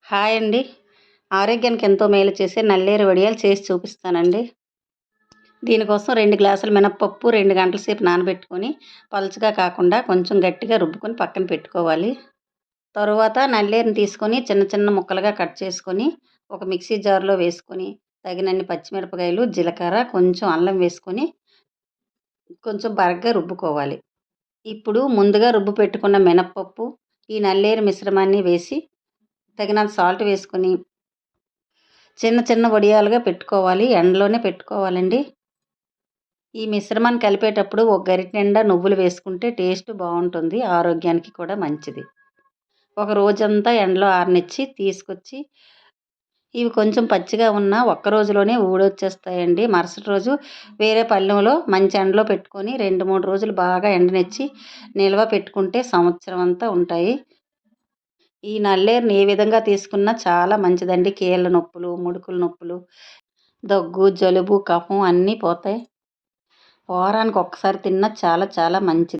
Hi అండి. ఆరోగ్యానికి ఎంతో మేలు చేసే నల్లేరు వడియాలు చేసి చూపిస్తానండి. దీనికోసం 2 గ్లాసుల మినపప్పు 2 గంటల సేపు నానబెట్టుకొని, పలుచగా కాకుండా కొంచెం గట్టిగా రుబ్బుకొని పక్కన పెట్టుకోవాలి. తరువాత నల్లేరుని తీసుకొని చిన్న చిన్న ముక్కలుగా కట్ చేసుకొని, ఒక మిక్సీ జార్‌లో వేసుకొని, తగినన్ని పచ్చిమిరపకాయలు, జీలకర్ర, కొంచెం అల్లం వేసుకొని, కొంచెం బరగ్గా రుబ్బుకోవాలి. ఇప్పుడు ముందుగా రుబ్బు పెట్టుకున్న మినపప్పు, ఈ నల్లేరు మిశ్రమాన్ని వేసి, తగినంత సాల్ట్ వేసుకొని చిన్న చిన్న వడియాలుగా పెట్టుకోవాలి. ఎండలోనే పెట్టుకోవాలండి. ఈ మిశ్రమాన్ని కలిపేటప్పుడు ఒక గరిటె నిండా నువ్వులు వేసుకుంటే టేస్ట్ బావుంటుంది. ఆరోగ్యానికి కూడా మంచిది. ఒక రోజంతా ఎండలో ఆరనిచ్చి తీసుకొచ్చి ఇవి కొంచెం పచ్చిగా ఉన్నా ఒక్క రోజులోనే ఊడొచ్చేస్తాయండి. మరుసటి రోజు వేరే పళ్ళెంలో మంచి ఎండలో పెట్టుకొని 2, 3 రోజులు బాగా ఎండనిచ్చి నిల్వ పెట్టుకుంటే సంవత్సరం అంతా ఉంటాయి. ఈ నల్లేరుని ఏ విధంగా తీసుకున్నా చాలా మంచిదండి. కీళ్ళ నొప్పులు, ముడుకుల నొప్పులు, దగ్గు, జలుబు, కఫం అన్నీ పోతాయి. వారానికి ఒక్కసారి తిన్నా చాలా చాలా మంచిది.